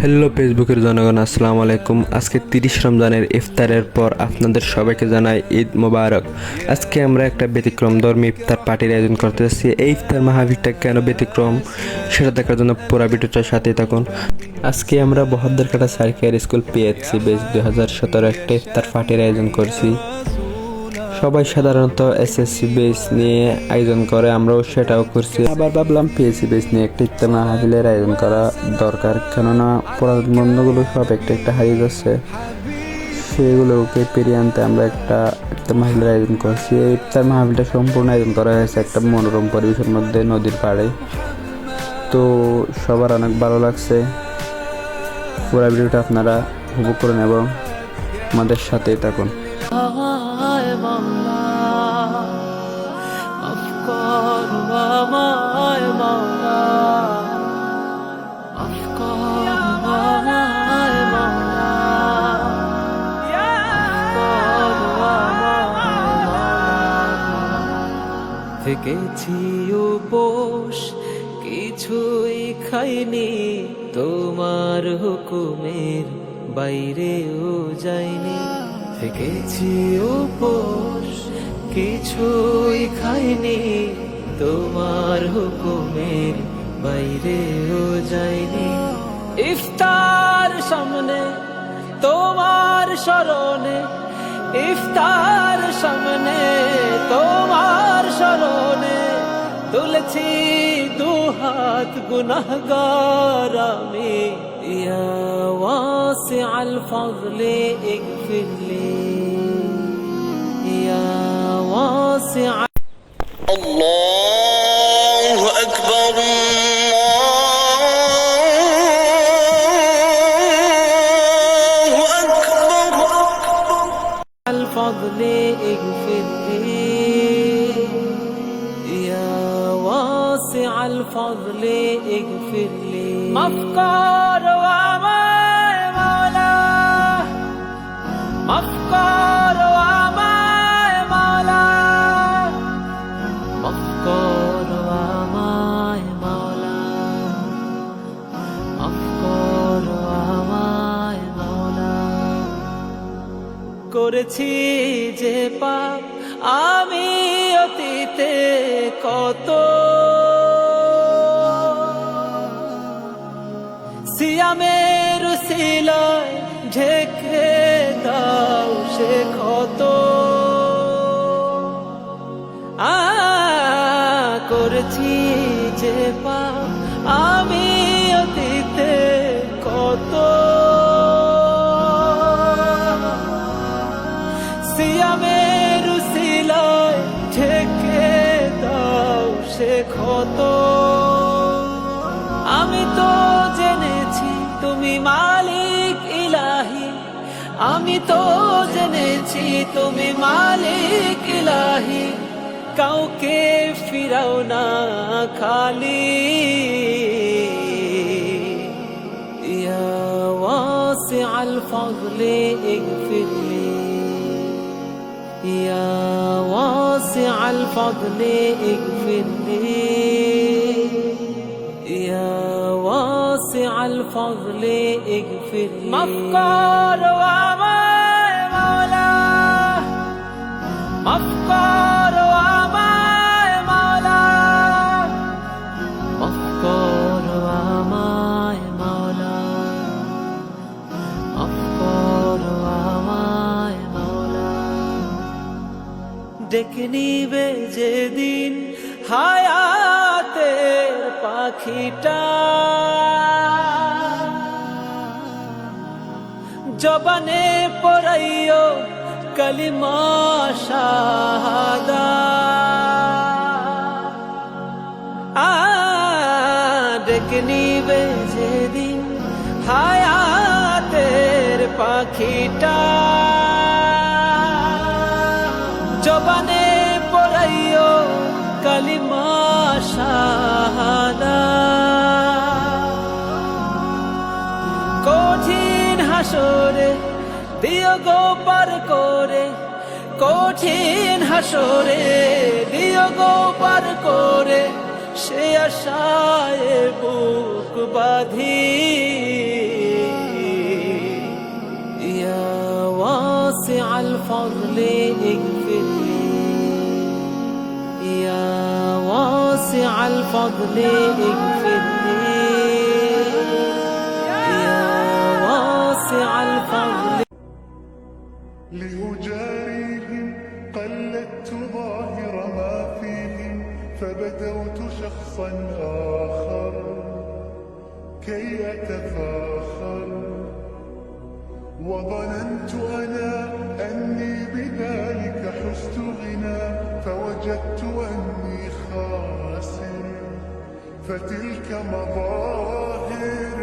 Hello ফেসবুকের জনগণ, আসসালামু আলাইকুম। আজকে 30 রমজানের ইফতারের পর আপনাদের সবাইকে জানাই ঈদ মোবারক। আজকে আমরা একটা ব্যতিক্রমধর্মী ইফতার পার্টির আয়োজন করতে যাচ্ছি। এই ইফতার মাহফিলটা কেন ব্যতিক্রম সেটা দেখার জন্য পুরো ভিডিওটার সাথেই থাকুন। আজকে আমরা বহদ্দারকাটা সার্কিয়ার স্কুল পিএইচসি বেস 2017 একটা ইফতার পার্টির আয়োজন করছি। সবাই সাধারণত এসএসসি বেস নিয়ে আয়োজন করে, আমরাও সেটাও করছি। আবার ভাবলাম পিএসসি বেস নিয়ে একটা ইফতার মাহফিলের আয়োজন করা দরকার, কেননা পুরাতন বন্ধুগুলো সব একটা একটা হারিয়ে যাচ্ছে। সেগুলোকে পেরিয়ে আনতে আমরা একটা ইফতার মাহফিলের আয়োজন করছি। এই ইফতার মাহফিলটা সম্পূর্ণ আয়োজন করা হয়েছে একটা মনোরম পরিবেশের মধ্যে, নদীর পাড়ে। তো সবার অনেক ভালো লাগছে। পুরো ভিডিওটা আপনারা উপভোগ করুন এবং আমাদের সাথেই থাকুন। থেকেছি উপোস, কিছুই খাইনি, তোমার হুকুমের বাইরেও যাইনি। থেকেছি উপোস, কিছুই খাইনি, তোমার হুকুমের বাইরেও যাইনি। ইফতার সামনে তোমার স্মরণে, ইফতার সামনে তোমার স্মরণে, তুলেছি দুহাত গুনাহগার আমি। ইয়া ওয়াসিআল ফাযলি ইগফিরলি, ইয়া ওয়াসিআল। আল্লাহু আকবার, الفضل اغفر لي يا واسع الفضل اغفر لي مفقار واماي مولا مفقار واماي مولا مفقار واماي مولا مفقار واماي مولا করেছি যে পাপ আমি অতীতে কত, সিয়ামের উসিলায় ঢেকে দাও সে ক্ষত। করেছি যে পাপ আমি অতীতে কত, সিয়ামের উসিলায় ঢেকে দাও সে ক্ষত। আমি তো জেনেছি তুমি মালিক ইলাহি, আমি তো জেনেছি তুমি মালিক ইলাহি, কাউকে ফিরাও না খালি। ইয়া ওয়াসিআল ফাযলি ইগফিরলি, يا واسع الفضل اغفر لي يا واسع الفضل اغفر لي مفقار واماي مولا مفقار واماي مولا مفقار واماي مولا مفقار واماي ডেকে নিবে যেদিন হায়াতের পাখিটা, জবানে পড়াইও কালিমা শাহাদা। ডেকে নিবে যেদিন হায়াতের পাখিটা, জবানে পড়াইও কালিমা শাহাদা। কঠিন হাসরে দিও গো পার করে, কঠিন হাসরে দিও গো পার করে, সে আশায় বুক বাঁধি الفضل اغفر لي يا واسع الفضل اغفر لي يا واسع الفضل. لأجاريهم قلدت ظاهر ما فيهم فبدوت شخصا آخر كي أتفاخر وظننت أنا أني بذلك حزت غنى فوجدت أني خاسر فتلك مظاهر